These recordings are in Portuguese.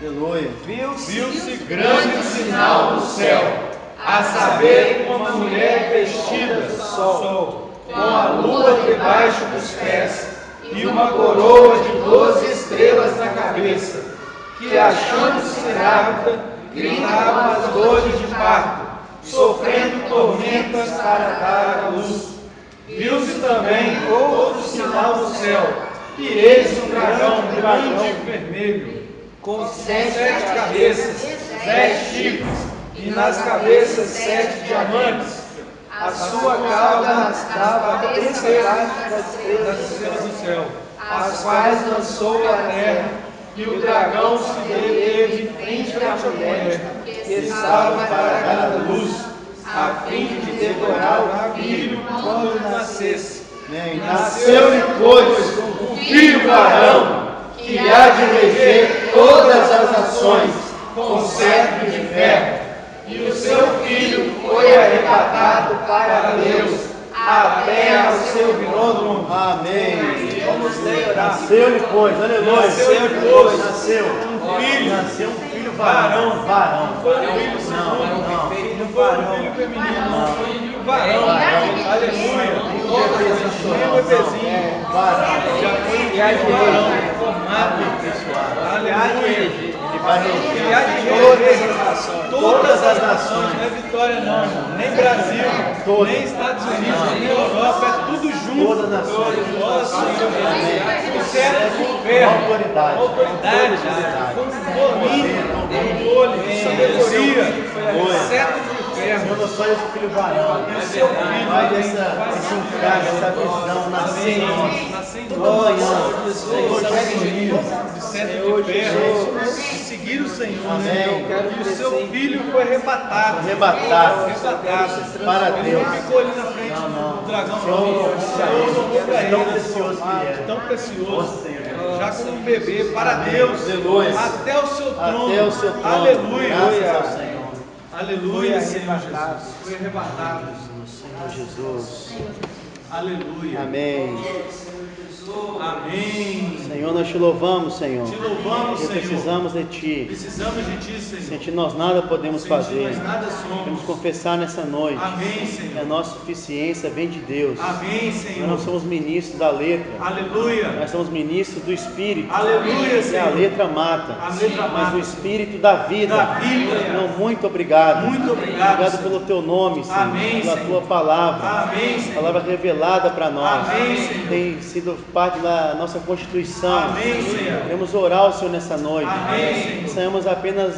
Aleluia. Viu-se grande sinal no céu, a saber, uma mulher vestida de sol, com a lua debaixo dos pés, e uma coroa de 12 estrelas na cabeça, que, achando-se grávida, gritava as dores de parto, sofrendo tormentas para dar à luz. Viu-se também outro sinal no céu, e eis um dragão grande e vermelho, com 7 cabeças, 10 chifres, e nas cabeças 7 diamantes. A sua cauda estava debaixo das estrelas do céu, as quais lançou à terra, e o dragão se deteve em frente à mulher, que estava para dar à luz, a fim de devorar o filho quando nascesse. Nasceu-lhe, pois, um filho varão, que há de reger todas as nações com cetro de ferro. E o seu filho foi arrebatado para Deus, até ao seu trono. Amém. Vamos ler, orar. Nasceu-lhe, pois, aleluia. Nasceu-lhe, pois, nasceu um filho varão. Não foi um filho Não. não foi um filho feminino, não foi um filho varão. Aleluia. Nem um bebezinho. Já foi um varão formado. Aleluia. Ele vai reger todas as nações, não é Vitória não, irmão. Nem Brasil, nem Estados Unidos, nem Europa, é tudo junto. Todas as nações. Nossa, o cetro de governo, autoridade, controle, sabedoria, cetro de Senhor, não só esse filho varão, seu filho, faz esse encargo, essa visão nascer em nós. Glória, Senhor Jesus. de cetro de ferro, de seguir o Senhor. Amém. E o seu filho foi arrebatado. Para Deus. Não ficou ali na frente do dragão, Tão precioso que é. tão precioso, Senhor. já como um bebê, para Deus, Aleluia. até o seu trono. Até o seu trono. Aleluia. Graças ao Senhor. Aleluia, Senhor Jesus. Foi arrebatado. Senhor Jesus. Aleluia. Amém. Amém. Senhor, nós te louvamos, Senhor. Te louvamos, Porque Senhor. precisamos de Ti. Precisamos de Ti, Senhor. Sem Ti nós nada podemos Sem Ti fazer. nós nada somos. Queremos confessar nessa noite Amém, que a Senhor. nossa suficiência vem de Deus. Amém, Nós Senhor. não somos ministros da letra. Aleluia. Nós somos ministros do Espírito. Aleluia, E a Senhor. letra mata. A letra Mas mata. o Espírito da vida. Da vida. Não, muito obrigado. Muito obrigado, Obrigado Senhor. pelo Teu nome, Senhor. Amém, Pela Senhor. Tua palavra. Amém, Senhor. Palavra revelada para nós. Amém, Senhor. Tem sido parte da nossa constituição. Amém, Senhor. Queremos orar ao Senhor nessa noite. Amém, Senhor.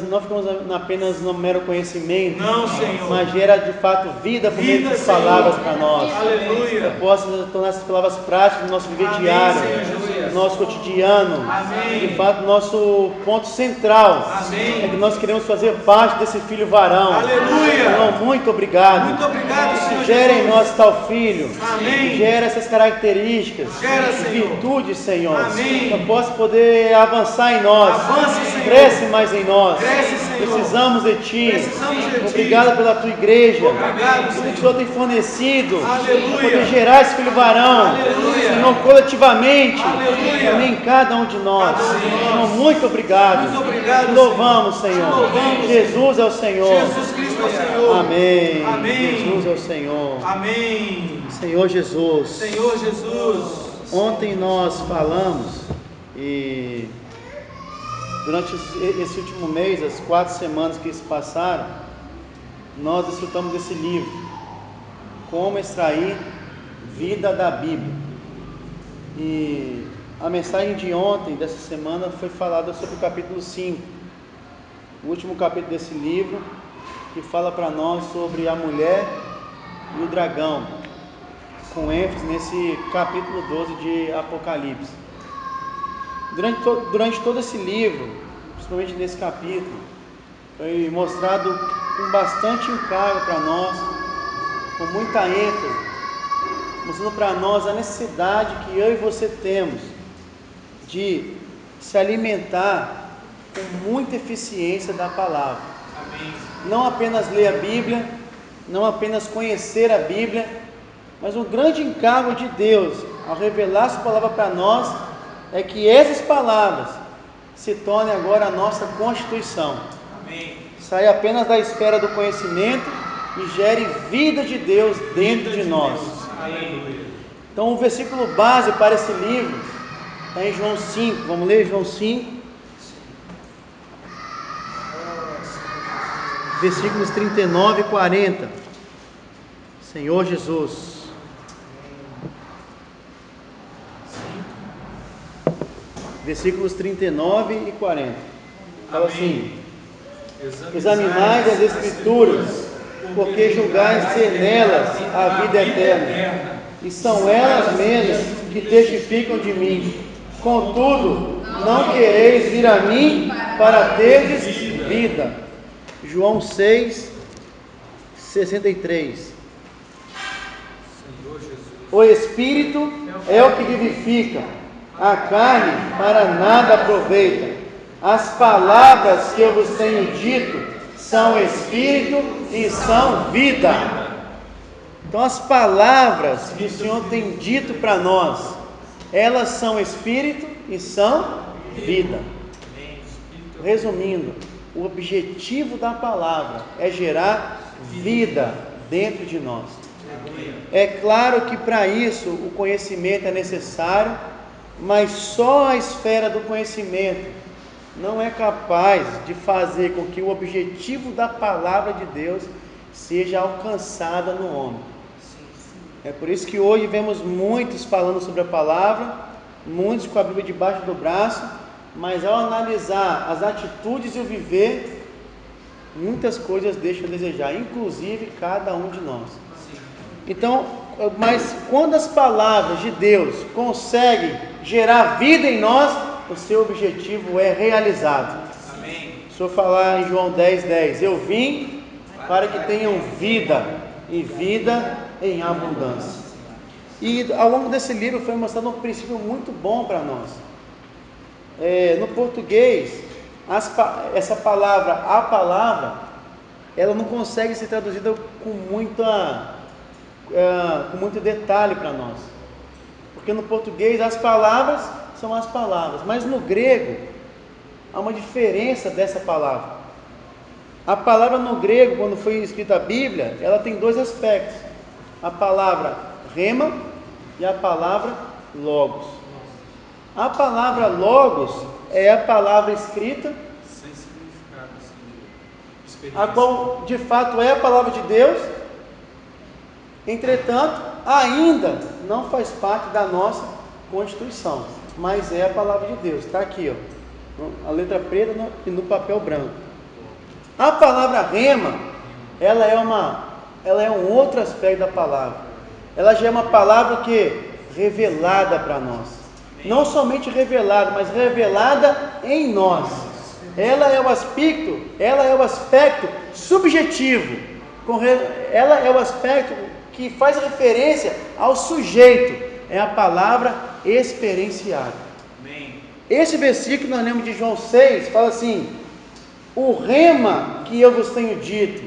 Não ficamos apenas no mero conhecimento, Não, Senhor. mas gera de fato vida por meio Vida, das Senhor. palavras para nós. Aleluia. Possa tornar essas palavras práticas no nosso viver Amém, diário, Senhor Jesus. no nosso cotidiano. Amém. De fato, nosso ponto central Amém. é que nós queremos fazer parte desse filho varão. Aleluia. Senhor, muito obrigado. Muito obrigado, Senhor Gera em Jesus. nós tal filho. Amém. Gera essas características. Gera, Senhor. Virtudes, Senhor. Amém. Que eu possa poder avançar em nós. Avance, Senhor. Cresce mais em nós. Cresce, Senhor. Precisamos de Ti. Precisamos de Ti. Obrigado pela Tua igreja. Obrigado, Tudo Senhor. que o Senhor tem fornecido. Aleluia. Para poder gerar esse filho varão. Aleluia. Senhor, coletivamente. Aleluia. Também cada um de nós. Cada um de nós. Senhor, muito obrigado. Muito obrigado, Te louvamos, Senhor. Te louvamos, Jesus é o Senhor. Jesus Cristo é o Senhor. Amém. Amém. Jesus é o Senhor. Amém. Senhor Jesus. Senhor Jesus. Ontem nós falamos e durante esse último mês, as 4 semanas que se passaram, nós desfrutamos desse livro, Como Extrair Vida da Bíblia. E a mensagem de ontem, dessa semana, foi falada sobre o capítulo 5, o último capítulo desse livro, que fala para nós sobre a mulher e o dragão, com ênfase nesse capítulo 12 de Apocalipse. Durante todo esse livro, principalmente nesse capítulo, foi mostrado com bastante encargo para nós, com muita ênfase, mostrando para nós a necessidade que eu e você temos de se alimentar com muita eficiência da palavra. Amém. Não apenas ler a Bíblia, não apenas conhecer a Bíblia, mas um grande encargo de Deus, ao revelar sua palavra para nós, é que essas palavras se torne agora a nossa constituição. Amém. Saia apenas da esfera do conhecimento e gere vida de Deus dentro de nós. Aleluia. Então o versículo base para esse livro está em João 5. Vamos ler João 5, versículos 39 e 40. Senhor Jesus. Versículos 39 e 40. Fala assim: examinai as Escrituras, porque julgais ser nelas a vida eterna, e são elas mesmas que testificam de mim. Contudo, não quereis vir a mim para teres vida. João 6, 63. O Espírito é o que vivifica, a carne para nada aproveita. As palavras que eu vos tenho dito são Espírito e são vida. Então as palavras que o Senhor tem dito para nós, elas são Espírito e são vida. Resumindo, o objetivo da palavra é gerar vida dentro de nós. É claro que para isso o conhecimento é necessário, mas só a esfera do conhecimento não é capaz de fazer com que o objetivo da palavra de Deus seja alcançado no homem. É por isso que hoje vemos muitos falando sobre a palavra, muitos com a Bíblia debaixo do braço, mas ao analisar as atitudes e o viver, muitas coisas deixam a desejar, inclusive cada um de nós. Então, mas quando as palavras de Deus conseguem gerar vida em nós, o seu objetivo é realizado. Amém. Se eu falar em João 10:10, eu vim para que tenham vida e vida em abundância. E ao longo desse livro foi mostrado um princípio muito bom para nós. No português, essa palavra, a palavra, ela não consegue ser traduzida com muito detalhe para nós, porque no português as palavras são as palavras, mas no grego há uma diferença dessa palavra. A palavra no grego, quando foi escrita a Bíblia, ela tem dois aspectos: a palavra rema e a palavra logos. A palavra logos é a palavra escrita, sem significado, a qual de fato é a palavra de Deus. Entretanto, ainda não faz parte da nossa constituição, mas é a palavra de Deus. Está aqui, ó, a letra preta e no papel branco. A palavra rema, ela é um outro aspecto da palavra. Ela já é uma palavra que revelada para nós. Não somente revelada, mas revelada em nós. Ela é o aspecto subjetivo. Ela é o aspecto que faz referência ao sujeito. É a palavra experienciada. Amém. Esse versículo nós lemos de João 6, fala assim: o rema que eu vos tenho dito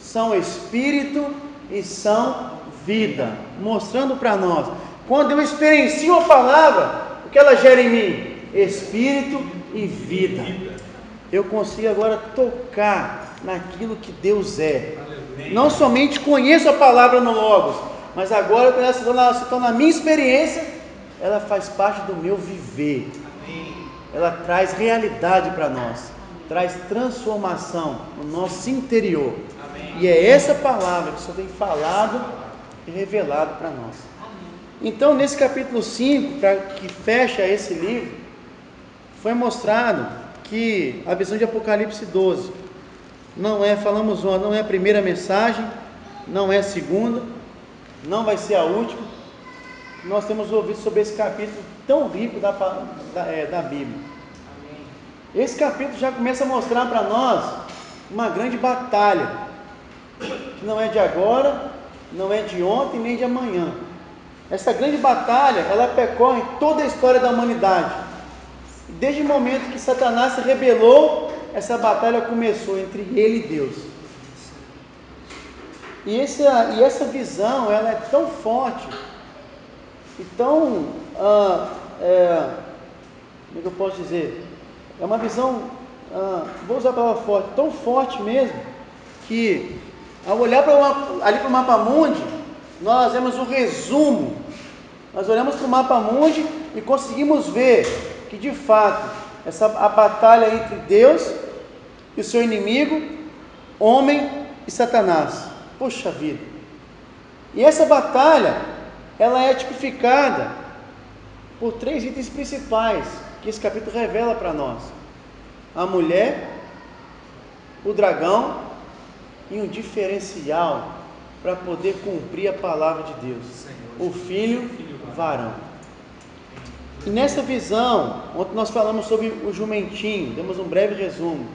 são Espírito e são vida, mostrando para nós, quando eu experiencio a palavra, o que ela gera em mim? Espírito e vida. Eu consigo agora tocar naquilo que Deus é. Não somente conheço a palavra no Logos, mas agora ela se torna a minha experiência, ela faz parte do meu viver. Ela traz realidade para nós, traz transformação no nosso interior. E é essa palavra que o Senhor tem falado e revelado para nós. Então, nesse capítulo 5, que fecha esse livro, foi mostrado que a visão de Apocalipse 12 não é a primeira mensagem, não é a segunda, não vai ser a última. Nós temos ouvido sobre esse capítulo tão rico da Bíblia. Esse capítulo já começa a mostrar para nós uma grande batalha, que não é de agora, não é de ontem, nem de amanhã. Essa grande batalha, ela percorre toda a história da humanidade. Desde o momento que Satanás se rebelou, essa batalha começou entre ele e Deus. E essa visão, ela é tão forte e tão, como é que eu posso dizer? é uma visão, vou usar a palavra forte, tão forte mesmo, que ao olhar ali para o mapa mundi, nós vemos um resumo. Nós olhamos para o mapa mundi e conseguimos ver que de fato a batalha entre Deus e o seu inimigo, homem e Satanás. Poxa vida! E essa batalha, ela é tipificada por 3 itens principais que esse capítulo revela para nós: a mulher, o dragão e um diferencial para poder cumprir a palavra de Deus, o filho varão. E nessa visão, ontem nós falamos sobre o jumentinho, demos um breve resumo.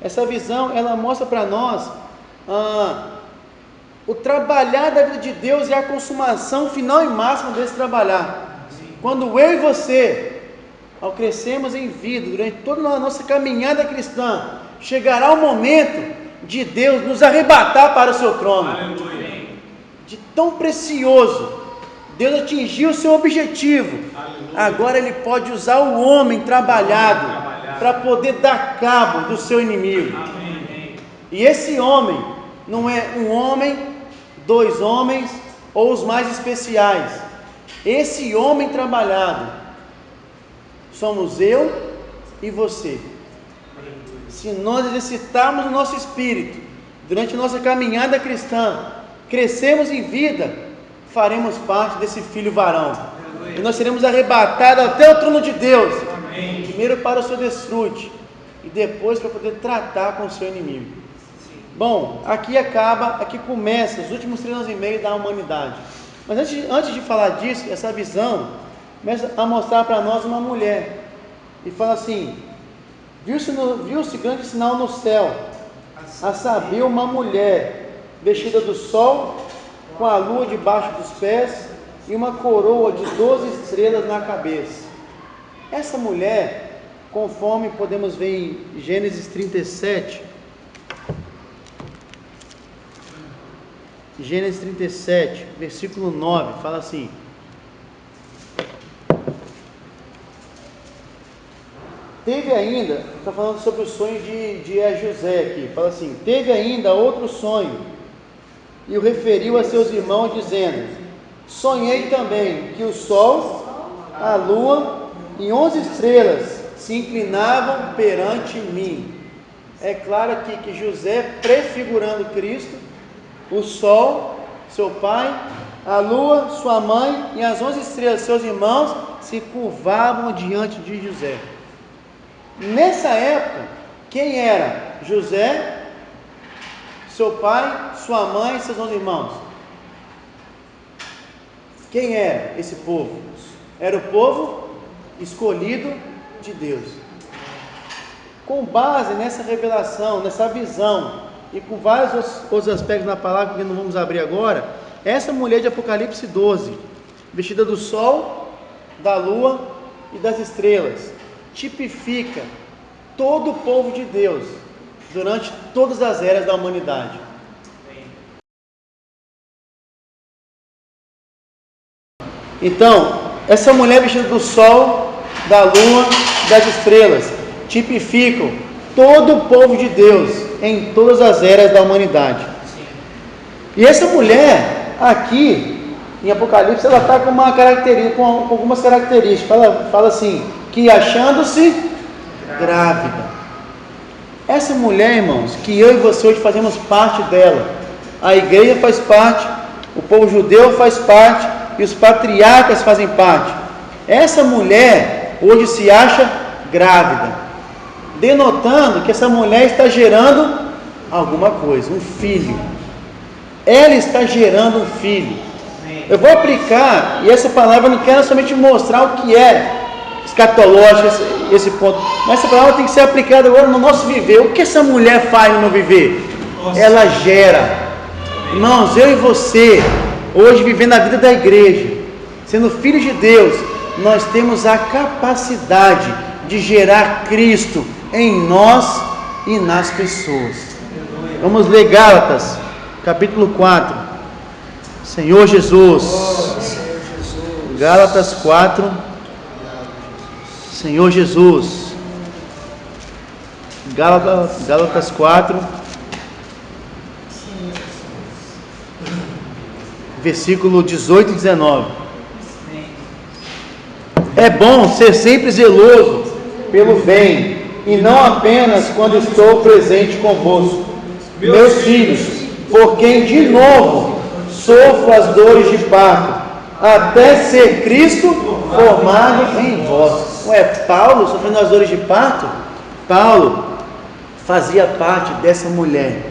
Essa visão, ela mostra para nós o trabalhar da vida de Deus e a consumação final e máxima desse trabalhar. Quando eu e você, ao crescermos em vida, durante toda a nossa caminhada cristã, chegará o momento de Deus nos arrebatar para o seu trono. Aleluia. De tão precioso, Deus atingiu o seu objetivo. Aleluia. Agora Ele pode usar o homem trabalhado para poder dar cabo do seu inimigo. Amém. E esse homem não é um homem, 2 homens ou os mais especiais. Esse homem trabalhado somos eu e você. Se nós exercitarmos o nosso espírito durante a nossa caminhada cristã, crescermos em vida, faremos parte desse filho varão. E nós seremos arrebatados até o trono de Deus. Amém. Primeiro para o seu desfrute e depois para poder tratar com o seu inimigo. Bom, aqui começa os últimos 3 anos e meio da humanidade. Mas antes de falar disso, essa visão começa a mostrar para nós uma mulher. E fala assim: viu-se grande sinal no céu, a saber, uma mulher vestida do sol, com a lua debaixo dos pés e uma coroa de 12 estrelas na cabeça. Essa mulher, conforme podemos ver em Gênesis 37, versículo 9, fala assim: teve ainda, está falando sobre o sonho de José aqui, fala assim: teve ainda outro sonho, e o referiu a seus irmãos, dizendo: sonhei também que o sol, a lua e 11 estrelas se inclinavam perante mim. É claro aqui que José, prefigurando Cristo, o sol, seu pai, a lua, sua mãe, e as 11 estrelas, seus irmãos, se curvavam diante de José. Nessa época, quem era? José, seu pai, sua mãe e seus 11 irmãos. Quem era esse povo? Era o povo escolhido de Deus. Com base nessa revelação, nessa visão, e com vários outros aspectos na palavra que não vamos abrir agora, essa mulher de Apocalipse 12, vestida do sol, da lua e das estrelas, tipifica todo o povo de Deus durante todas as eras da humanidade. Então, essa mulher vestida do sol, da lua, das estrelas, tipificam todo o povo de Deus em todas as eras da humanidade. E essa mulher aqui em Apocalipse, ela está com algumas características. Fala assim, que achando-se grávida. Essa mulher, irmãos, que eu e você hoje fazemos parte dela, a igreja faz parte, o povo judeu faz parte e os patriarcas fazem parte. Essa mulher hoje se acha grávida, denotando que essa mulher está gerando alguma coisa, um filho. Ela está gerando um filho. Eu vou aplicar, e essa palavra não quero somente mostrar o que é escatológico, esse ponto, mas essa palavra tem que ser aplicada agora no nosso viver. O que essa mulher faz no meu viver? Ela gera. Irmãos, eu e você, hoje vivendo a vida da igreja, sendo filhos de Deus, nós temos a capacidade de gerar Cristo em nós e nas pessoas. Vamos ler Gálatas, capítulo 4. Senhor Jesus. Gálatas 4. Senhor Jesus. Gálatas 4, versículo 18 e 19. É bom ser sempre zeloso pelo bem, e não apenas quando estou presente convosco, meus filhos, por quem de novo sofro as dores de parto, até ser Cristo formado em vós. Ué, Paulo sofrendo as dores de parto? Paulo fazia parte dessa mulher.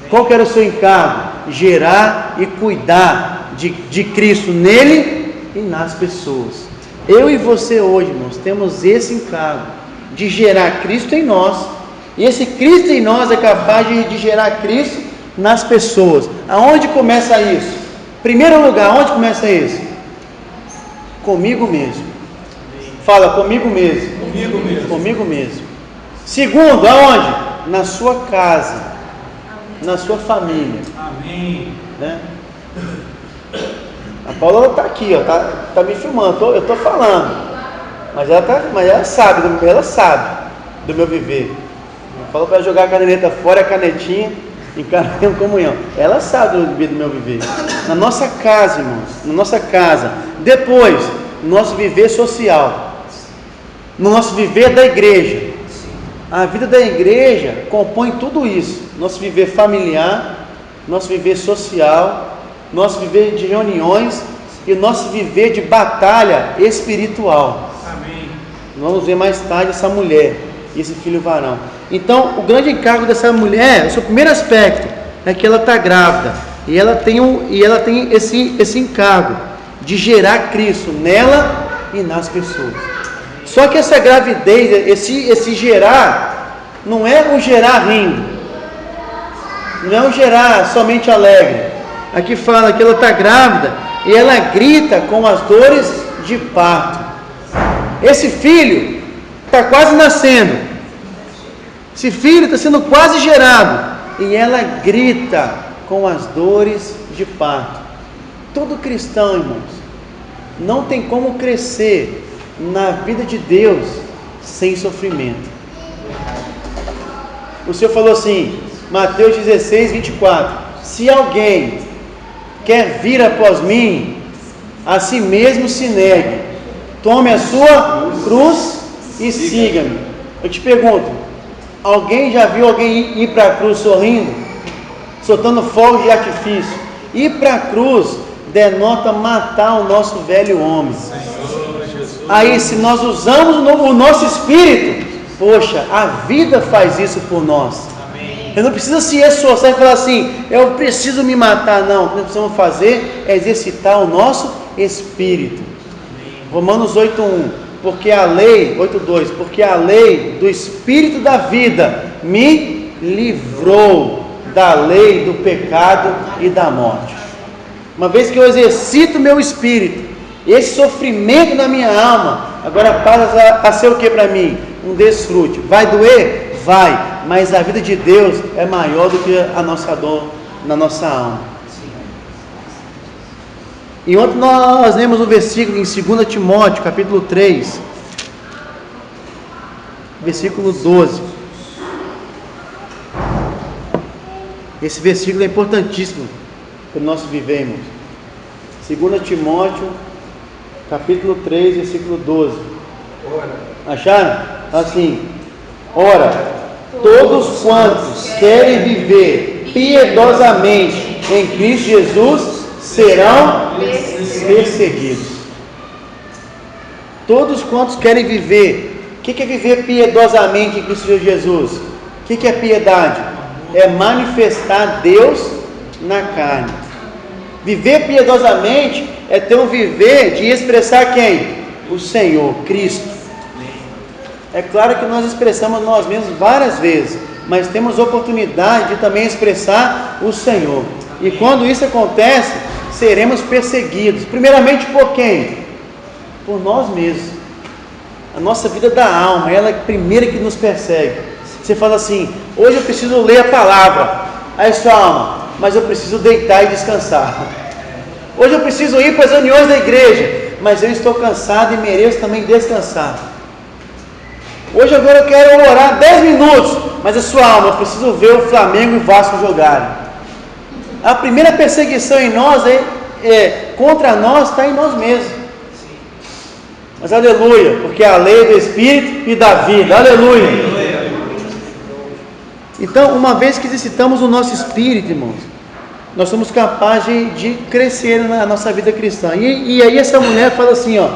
Qual que era o seu encargo? Gerar e cuidar de Cristo nele e nas pessoas. Eu e você hoje, irmãos, temos esse encargo de gerar Cristo em nós. E esse Cristo em nós é capaz de gerar Cristo nas pessoas. Aonde começa isso? Primeiro lugar, onde começa isso? Comigo mesmo. Fala, comigo mesmo. Comigo mesmo. Comigo mesmo. Segundo, aonde? Na sua casa, na sua família. Amém. Né? A Paula está aqui, ó, tá me filmando, eu estou falando, mas ela sabe do meu viver. Falou para jogar a caneta fora, a canetinha, encarar em comunhão. Ela sabe do meu viver. Na nossa casa, irmãos, na nossa casa. Depois, no nosso viver social, no nosso viver da igreja. A vida da igreja compõe tudo isso. Nosso viver familiar, nosso viver social, nosso viver de reuniões e o nosso viver de batalha espiritual. Amém. Vamos ver mais tarde essa mulher e esse filho varão. Então, o grande encargo dessa mulher, o seu primeiro aspecto, é que ela está grávida e ela tem esse encargo de gerar Cristo nela e nas pessoas. Só que essa gravidez, esse gerar, não é um gerar rindo, não é um gerar somente alegre. Aqui fala que ela está grávida e ela grita com as dores de parto. Esse filho está quase nascendo, esse filho está sendo quase gerado e ela grita com as dores de parto. Todo cristão, irmãos, não tem como crescer na vida de Deus sem sofrimento. O Senhor falou assim, Mateus 16, 24: se alguém quer vir após mim, a si mesmo se negue, tome a sua cruz e siga-me. Eu te pergunto, alguém já viu alguém ir para a cruz sorrindo, soltando fogo de artifício? Ir para a cruz denota matar o nosso velho homem. Aí, se nós usamos o nosso espírito, poxa, a vida faz isso por nós. Eu não preciso se esforçar e falar assim, eu preciso me matar. Não, o que nós precisamos fazer é exercitar o nosso espírito. Romanos 8:1, porque a lei, 8:2, porque a lei do espírito da vida me livrou da lei do pecado e da morte. Uma vez que eu exercito o meu espírito, esse sofrimento na minha alma agora passa a ser o que para mim? Um desfrute. Vai doer? Vai, mas a vida de Deus é maior do que a nossa dor na nossa alma. E ontem nós lemos o versículo em 2 Timóteo, capítulo 3, versículo 12. Esse versículo é importantíssimo para o nosso viver, irmãos. 2 Timóteo, capítulo 3, versículo 12. Acharam? Assim: ora, todos quantos querem viver piedosamente em Cristo Jesus serão perseguidos. Todos quantos querem viver. O que é viver piedosamente em Cristo Jesus? O que é piedade? É manifestar Deus na carne. Viver piedosamente é ter um viver de expressar quem? O Senhor, Cristo. É claro que nós expressamos nós mesmos várias vezes, mas temos oportunidade de também expressar o Senhor. E quando isso acontece, seremos perseguidos. Primeiramente por quem? Por nós mesmos. A nossa vida da alma, ela é a primeira que nos persegue. Você fala assim, hoje eu preciso ler a palavra. Aí sua alma, mas eu preciso deitar e descansar. Hoje eu preciso ir para as reuniões da igreja, mas eu estou cansado e mereço também descansar. Hoje agora eu quero orar 10 minutos, mas a sua alma, eu preciso ver o Flamengo e o Vasco jogarem. A primeira perseguição em nós contra nós está em nós mesmos. Mas aleluia, porque é a lei do Espírito e da vida. Aleluia. Então, uma vez que exercitamos o nosso espírito, irmãos, nós somos capazes de crescer na nossa vida cristã. E aí essa mulher fala assim, ó,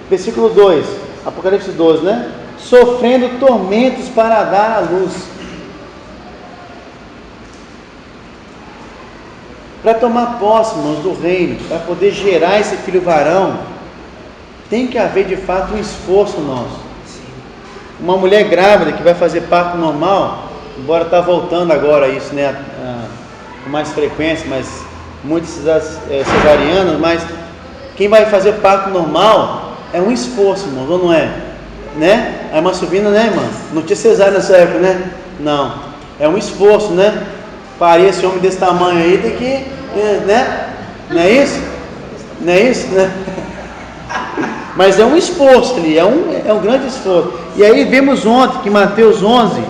versículo 2, Apocalipse 12, né? Sofrendo tormentos para dar à luz. Para tomar posse, irmãos, do reino, para poder gerar esse filho varão, tem que haver de fato um esforço nosso. Uma mulher grávida que vai fazer parto normal, embora está voltando agora isso, né, com mais frequência, mas muitas cesarianas, mas quem vai fazer parto normal é um esforço, irmão, ou não é? Né? A irmã Silvina, né, irmã? Não tinha cesárea nessa época, né? Não, é um esforço, né? Parir esse homem desse tamanho aí, tem que, né? Não é isso? Não é isso, né? Mas é um esforço ali, é um grande esforço. E aí vimos ontem que Mateus 11,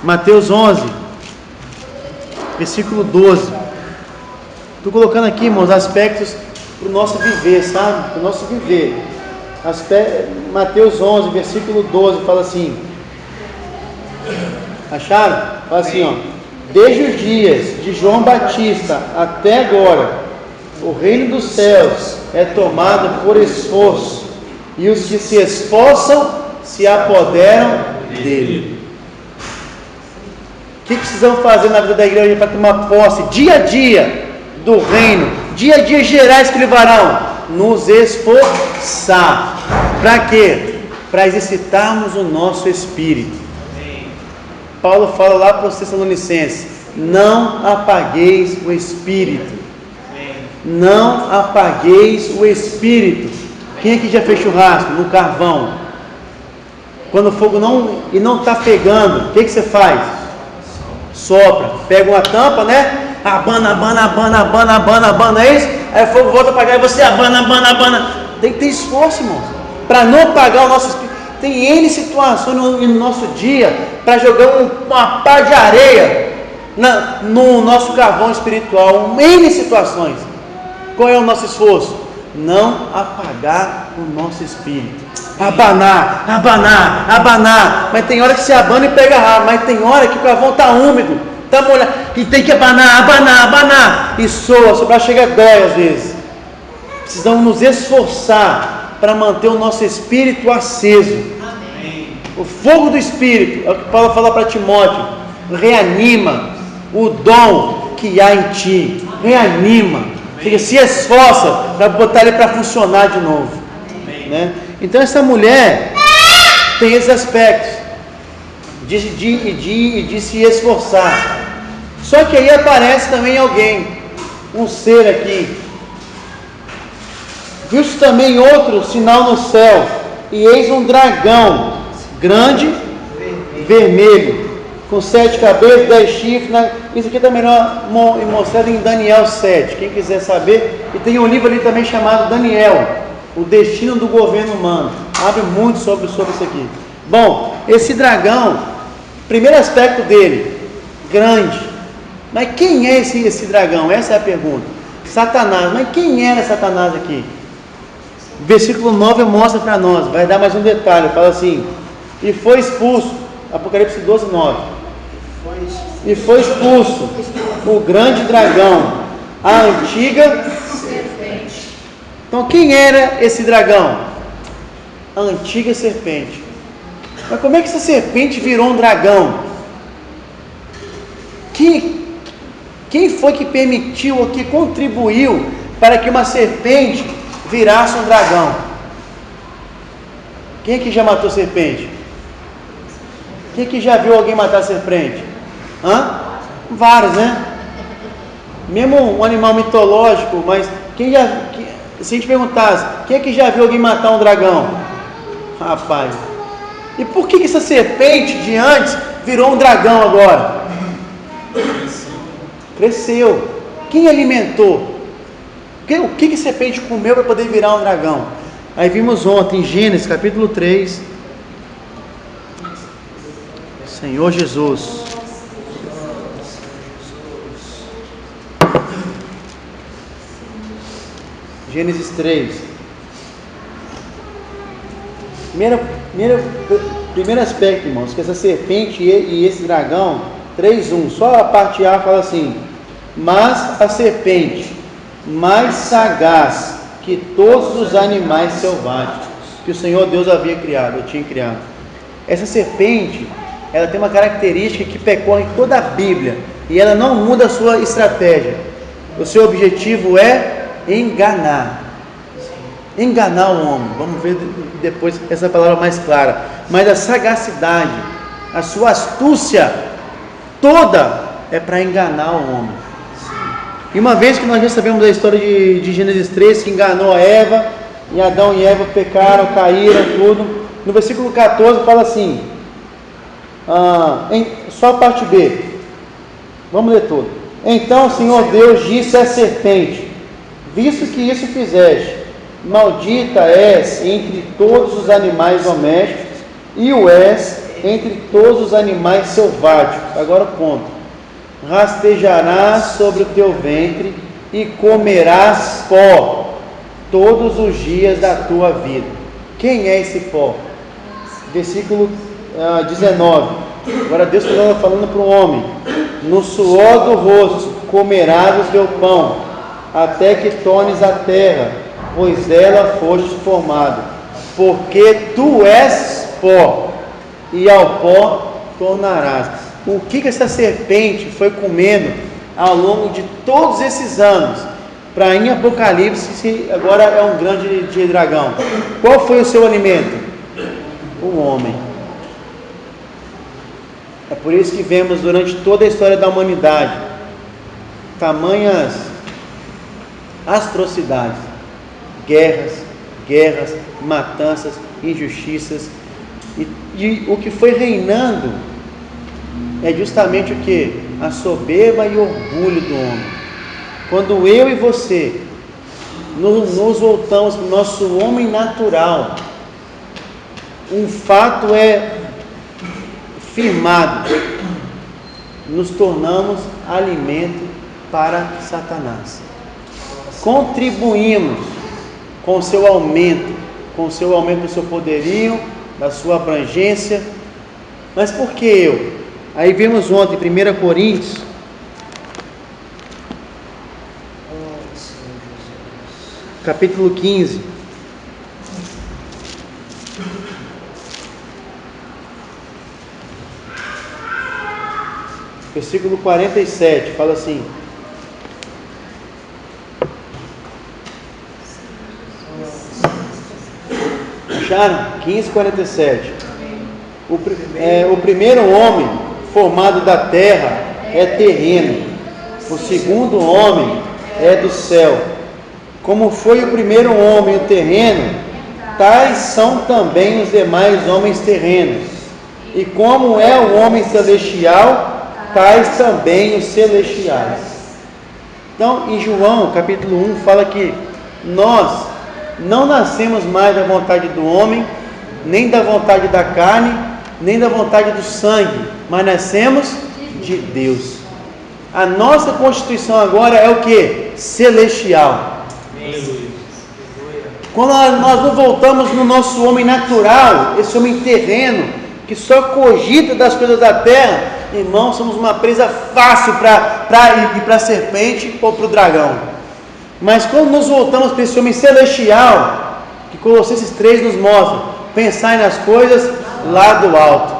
Mateus 11, versículo 12. Estou colocando aqui, irmãos, aspectos para o nosso viver, sabe? Para o nosso viver. Mateus 11, versículo 12, fala assim. Acharam? Fala assim, ó. Desde os dias de João Batista até agora, o reino dos céus é tomado por esforço, e os que se esforçam se apoderam dele. O que precisamos fazer na vida da igreja para tomar posse dia a dia do reino, dia a dia gerar esse filho varão? Nos esforçar. Para quê? Para exercitarmos o nosso espírito. Paulo fala lá para os Tessalonicenses: não apagueis o espírito. Não apagueis o espírito. Quem aqui já fez churrasco no carvão? Quando o fogo não está pegando, o que você faz? Sopra, pega uma tampa, né? Abana, é isso? Aí o fogo volta a apagar e você abana. Tem que ter esforço, irmãos, para não apagar o nosso espírito. Tem N situações no nosso dia para jogar uma pá de areia no nosso carvão espiritual. N situações. Qual é o nosso esforço? Não apagar o nosso espírito. Abanar. Mas tem hora que se abana e pega rápido. Mas tem hora que o carvão está úmido, está molhado, e tem que abanar. E soa, só para chegar dói às vezes. Precisamos nos esforçar para manter o nosso espírito aceso. Amém. O fogo do espírito, é o que Paulo fala para Timóteo: reanima o dom que há em ti. Reanima. Se esforça para botar ele para funcionar de novo, né? Então essa mulher tem esses aspectos de se esforçar. Só que aí aparece também alguém, um ser aqui. Viu-se também outro sinal no céu, e eis um dragão grande, vermelho, com 7 cabeças, 10 chifres, né? Isso aqui está melhor mostrado em Daniel 7, quem quiser saber. E tem um livro ali também chamado Daniel, o destino do governo humano. Abre muito sobre isso aqui. Bom, esse dragão, primeiro aspecto dele, grande. Mas quem é esse dragão? Essa é a pergunta. Satanás. Mas quem era Satanás aqui? Versículo 9 mostra para nós, vai dar mais um detalhe, fala assim: e foi expulso, Apocalipse 12, 9. E foi expulso o grande dragão, a antiga serpente. Então quem era esse dragão? A antiga serpente. Mas como é que essa serpente virou um dragão? Quem foi que permitiu ou que contribuiu para que uma serpente virasse um dragão? Quem é que já matou serpente? Quem que já viu alguém matar serpente? Vários, né? Mesmo um animal mitológico, mas se a gente perguntasse, quem é que já viu alguém matar um dragão? Rapaz, e por que essa serpente de antes virou um dragão agora? Cresceu. Quem alimentou? O que a serpente comeu para poder virar um dragão? Aí vimos ontem, em Gênesis capítulo 3, Senhor Jesus. Gênesis 3. Primeiro aspecto, irmãos, que essa serpente e esse dragão, 3:1, só a parte A fala assim: mas a serpente, mais sagaz que todos os animais selváticos que o Senhor Deus tinha criado. Essa serpente, ela tem uma característica que percorre toda a Bíblia, e ela não muda a sua estratégia. O seu objetivo é enganar o homem. Vamos ver depois essa palavra mais clara. Mas a sagacidade, a sua astúcia toda é para enganar o homem. E uma vez que nós já sabemos da história de Gênesis 3, que enganou a Eva, e Adão e Eva pecaram, caíram, tudo. No versículo 14 fala assim, só a parte B, vamos ler tudo. Então o Senhor Deus disse à serpente: visto que isso fizeste, maldita és entre todos os animais domésticos, e o és entre todos os animais selváticos. Agora o ponto: rastejarás sobre o teu ventre e comerás pó todos os dias da tua vida. Quem é esse pó? Versículo 19. Agora Deus está falando para o homem: no suor do rosto comerás o teu pão, até que tornes a terra, pois dela foste formado, porque tu és pó, e ao pó tornarás. O que essa serpente foi comendo ao longo de todos esses anos, para em Apocalipse agora é um grande dragão? Qual foi o seu alimento? O homem. É por isso que vemos durante toda a história da humanidade tamanhas atrocidades, guerras, matanças, injustiças, e o que foi reinando é justamente o que? A soberba e orgulho do homem. Quando eu e você nos voltamos para o nosso homem natural, um fato é firmado: nos tornamos alimento para Satanás. Contribuímos com o seu aumento do seu poderio, da sua abrangência. Mas por que eu? Aí vemos ontem, 1 Coríntios, capítulo 15, versículo 47, fala assim: acharam? 15:47. O primeiro homem formado da terra é terreno, o segundo homem é do céu. Como foi o primeiro homem o terreno, tais são também os demais homens terrenos. E como é o homem celestial, tais também os celestiais. Então, em João capítulo 1 fala que nós não nascemos mais da vontade do homem, nem da vontade da carne, nem da vontade do sangue, mas nascemos de Deus. A nossa constituição agora é o que? Celestial. Quando nós não voltamos no nosso homem natural, esse homem terreno, que só cogita das coisas da terra, irmãos, somos uma presa fácil para ir para a serpente ou para o dragão. Mas quando nos voltamos para esse homem celestial, que Colossenses 3 nos mostra: pensai nas coisas lá do alto,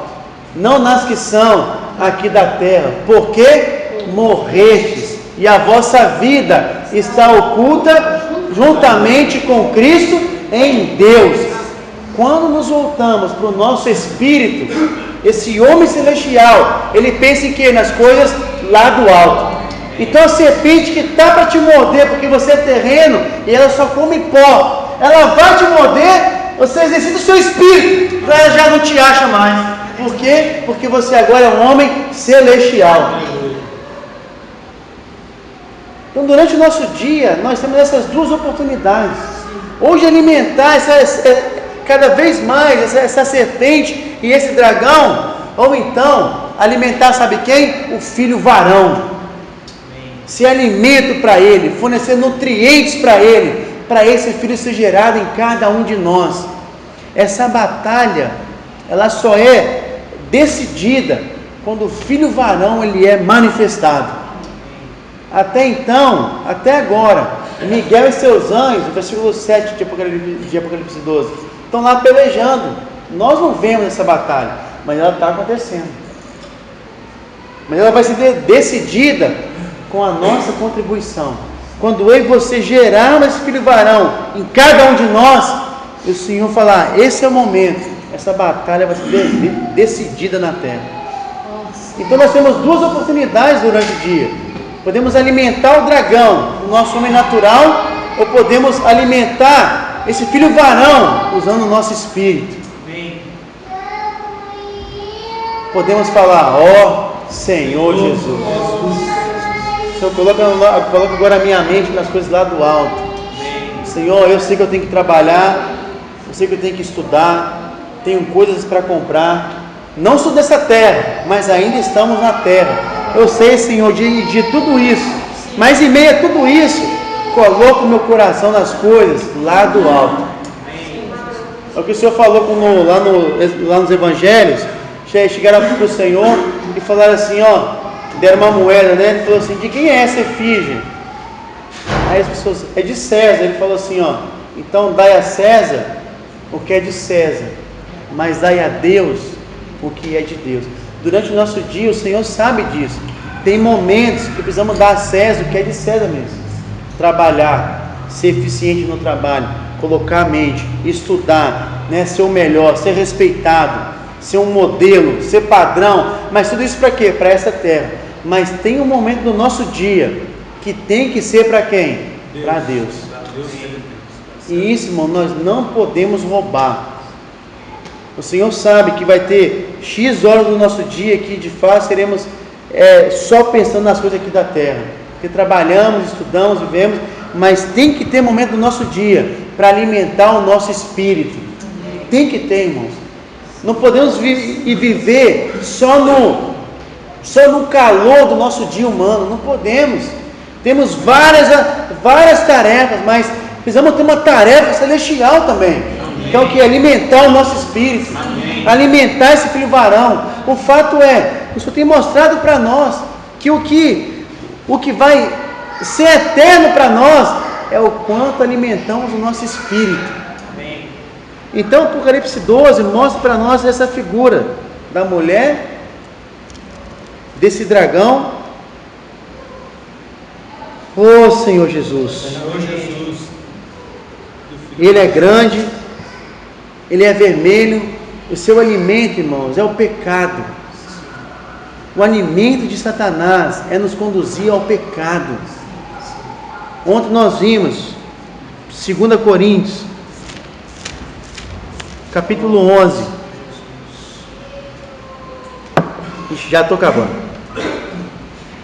não nas que são aqui da terra, porque morrestes, e a vossa vida está oculta juntamente com Cristo em Deus. Quando nos voltamos para o nosso espírito, esse homem celestial, ele pensa em quê? Nas coisas lá do alto. Então a serpente que está para te morder, porque você é terreno e ela só come pó, ela vai te morder. Você exercita o seu espírito, ela já não te acha mais. Por quê? Porque você agora é um homem celestial. Então, durante o nosso dia, nós temos essas duas oportunidades. Hoje alimentar cada vez mais essa serpente e esse dragão, ou então alimentar, sabe quem? O filho varão. Ser alimento para ele, fornecer nutrientes para esse filho ser gerado em cada um de nós. Essa batalha, ela só é decidida quando o filho varão ele é manifestado. Até então, até agora, Miguel e seus anjos, versículo 7 de Apocalipse 12, estão lá pelejando. Nós não vemos essa batalha, mas ela está acontecendo. Mas ela vai ser decidida com a nossa contribuição. Quando eu e você gerarmos esse filho varão em cada um de nós, e o Senhor falar, esse é o momento, essa batalha vai ser decidida na terra. Então nós temos duas oportunidades durante o dia. Podemos alimentar o dragão, o nosso homem natural, ou podemos alimentar esse filho varão usando o nosso espírito. Podemos falar, ó Senhor Jesus. Senhor, coloca agora a minha mente nas coisas lá do alto. Senhor, eu sei que eu tenho que trabalhar, eu sei que eu tenho que estudar, tenho coisas para comprar. Não sou dessa terra, mas ainda estamos na terra. Eu sei, Senhor, de tudo isso, mas em meio a tudo isso, coloco meu coração nas coisas lá do alto. É o que o Senhor falou lá nos evangelhos. Chegaram para o Senhor e falaram assim, deram uma moeda, né? Ele falou assim, de quem é essa efígie? Aí as pessoas, é de César. Ele falou assim, então dai a César o que é de César, mas dai a Deus o que é de Deus. Durante o nosso dia, o Senhor sabe disso. Tem momentos que precisamos dar a César o que é de César mesmo. Trabalhar, ser eficiente no trabalho, colocar a mente, estudar, né? Ser o melhor, ser respeitado, ser um modelo, ser padrão. Mas tudo isso para quê? Para essa terra. Mas tem um momento do nosso dia que tem que ser para quem? Para Deus. E isso, irmão, nós não podemos roubar. O Senhor sabe que vai ter X horas do nosso dia que de fato seremos só pensando nas coisas aqui da terra, porque trabalhamos, estudamos, vivemos, mas tem que ter momento do nosso dia para alimentar o nosso espírito. Tem que ter, irmãos. Não podemos viver só no calor do nosso dia humano. Não podemos. Temos várias tarefas, mas precisamos ter uma tarefa celestial também. Que é o que? Alimentar o nosso espírito. Amém. Alimentar esse filho varão. O fato é, o Senhor tem mostrado para nós que o que vai ser eterno para nós é o quanto alimentamos o nosso espírito. Amém. Então, Apocalipse 12 mostra para nós essa figura da mulher, desse dragão. Oh Senhor Jesus. Ele é grande, ele é vermelho. O seu alimento, irmãos, é o pecado. O alimento de Satanás é nos conduzir ao pecado. Ontem nós vimos 2 Coríntios capítulo 11. Já estou acabando.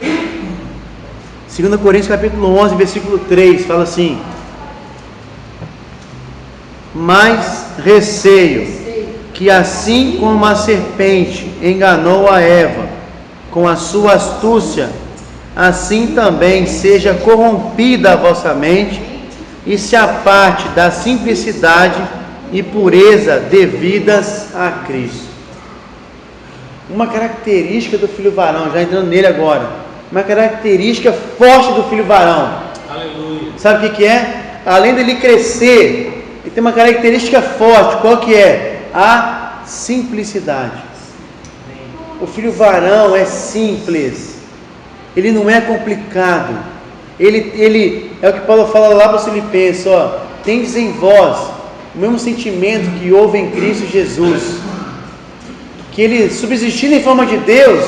2 Coríntios capítulo 11, versículo 3, fala assim: mas receio que assim como a serpente enganou a Eva com a sua astúcia, assim também seja corrompida a vossa mente e se aparte da simplicidade e pureza devidas a Cristo. Uma característica do filho varão, já entrando nele agora, uma característica forte do filho varão. Aleluia. Sabe o que é? Além dele crescer, ele tem uma característica forte. Qual que é? A simplicidade. O filho varão é simples, ele não é complicado, ele é o que Paulo fala lá para os Filipenses, tendes em vós o mesmo sentimento que houve em Cristo Jesus, que ele, subsistindo em forma de Deus,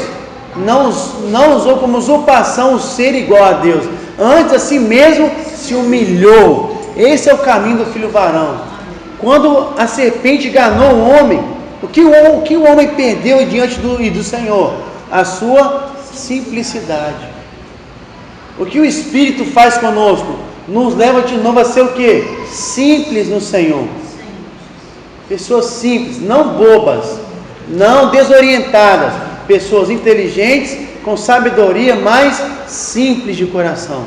não usou como usurpação o ser igual a Deus, antes a si mesmo se humilhou. Esse é o caminho do filho varão. Quando a serpente enganou o homem, o que o homem perdeu diante do Senhor? A sua simplicidade. O que o Espírito faz conosco? nos leva de novo a ser o quê? Simples no Senhor. Pessoas simples, não bobas, não desorientadas, pessoas inteligentes, com sabedoria, mas simples de coração.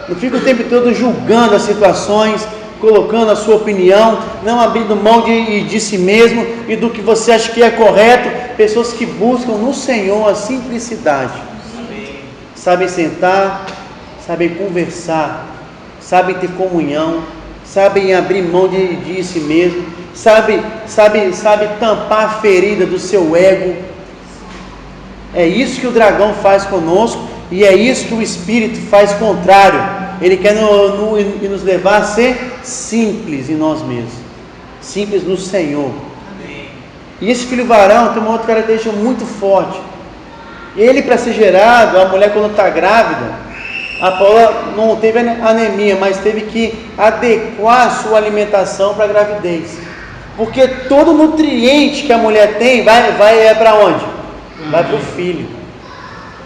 Não fica o tempo todo julgando as situações, colocando a sua opinião, não abrindo mão de si mesmo e do que você acha que é correto. Pessoas que buscam no Senhor a simplicidade. Sabem sentar, sabem conversar, sabem ter comunhão, sabem abrir mão de si mesmo, sabe tampar a ferida do seu ego. É isso que o dragão faz conosco, e é isso que o Espírito faz contrário. Ele quer nos levar a ser simples em nós mesmos, simples no Senhor. Amém. E esse filho varão tem uma outra característica muito forte. Ele, para ser gerado, a mulher quando está grávida, a Paula não teve anemia, mas teve que adequar a sua alimentação para a gravidez, porque todo nutriente que a mulher tem vai para onde? Vai para o filho.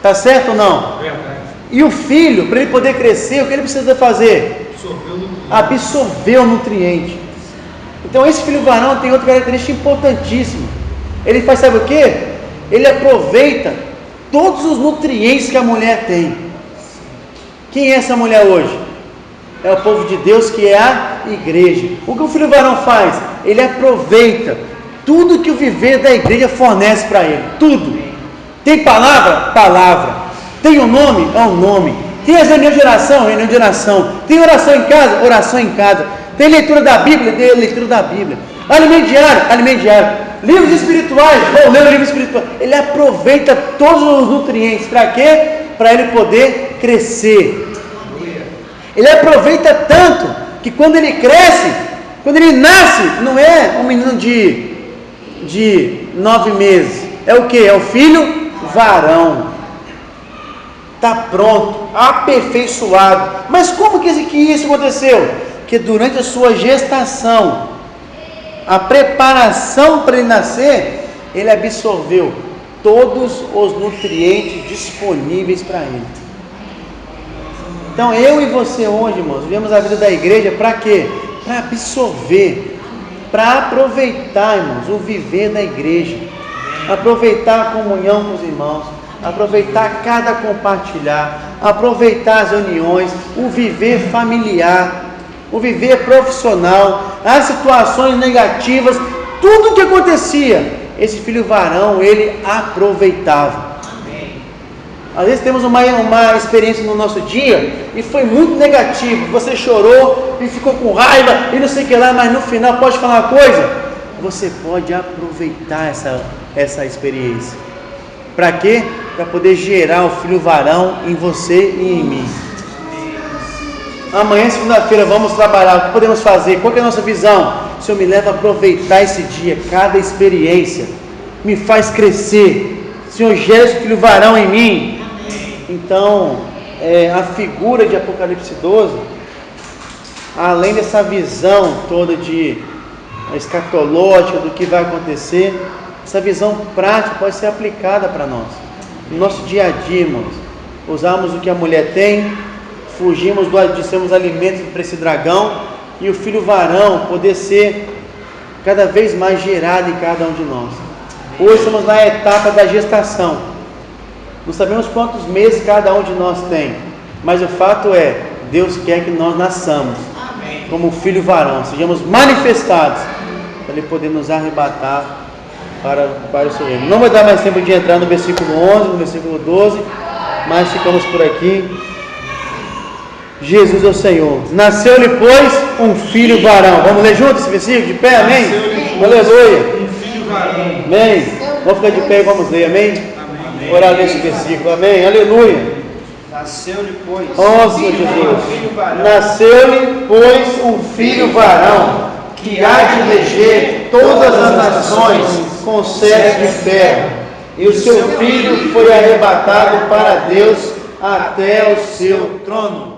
Tá certo ou não? E o filho, para ele poder crescer, o que ele precisa fazer? Absorver o nutriente. Então esse filho varão tem outra característica importantíssima. Ele faz, sabe o que? Ele aproveita todos os nutrientes que a mulher tem. Quem é essa mulher hoje? É o povo de Deus, que é a igreja. O que o filho varão faz? Ele aproveita tudo que o viver da igreja fornece para ele. Tudo. Tem palavra? Palavra. Tem um nome? É um nome. Tem as reuniões de oração? Reunião de oração. Tem oração em casa? Oração em casa. Tem leitura da Bíblia? Tem leitura da Bíblia. Alimento diário? Alimento diário. Livros espirituais? Vou ler o livro espiritual. Ele aproveita todos os nutrientes. Para quê? Para ele poder crescer. Ele aproveita tanto que quando ele cresce, quando ele nasce, não é um menino de 9 meses. É o que? É o filho varão. Está pronto, aperfeiçoado. Mas como que isso aconteceu? Que durante a sua gestação, a preparação para ele nascer, ele absorveu todos os nutrientes disponíveis para ele. Então eu e você hoje, irmãos, vivemos a vida da igreja para quê? Para absorver, para aproveitar, irmãos, o viver da igreja, aproveitar a comunhão com os irmãos, aproveitar cada compartilhar, aproveitar as reuniões, o viver familiar, o viver profissional, as situações negativas, tudo o que acontecia, esse filho varão, ele aproveitava. Às vezes temos uma experiência no nosso dia e foi muito negativo, você chorou e ficou com raiva e não sei o que lá, mas no final, pode falar uma coisa? Você pode aproveitar essa experiência. Para quê? Para poder gerar o filho varão em você e em mim. Amanhã, segunda-feira, vamos trabalhar. O que podemos fazer? Qual que é a nossa visão? O Senhor me leva a aproveitar esse dia, cada experiência me faz crescer. O Senhor gera esse filho varão em mim. Então, a figura de Apocalipse 12, além dessa visão toda de escatológica do que vai acontecer, essa visão prática pode ser aplicada para nós, no nosso dia a dia, irmãos. Usarmos o que a mulher tem, fugimos de sermos alimentos para esse dragão, e o filho varão poder ser cada vez mais gerado em cada um de nós. Hoje estamos na etapa da gestação. Não sabemos quantos meses cada um de nós tem, mas o fato é, Deus quer que nós nasçamos como filho varão, sejamos manifestados, para Ele poder nos arrebatar para o seu reino. Não vai dar mais tempo de entrar no versículo 11, no versículo 12, mas ficamos por aqui. Jesus é o Senhor. Nasceu-lhe, pois, um filho varão. Vamos ler juntos esse versículo? De pé, amém? Aleluia. Um filho varão. Amém. Vamos ficar de pé e vamos ler, amém? Orar nesse versículo, amém? Aleluia. Nasceu-lhe, pois, Senhor Jesus. Nasceu-lhe, pois, um filho varão, que há de reger todas as nações com cetro de ferro, e o seu filho foi arrebatado para Deus até o seu trono.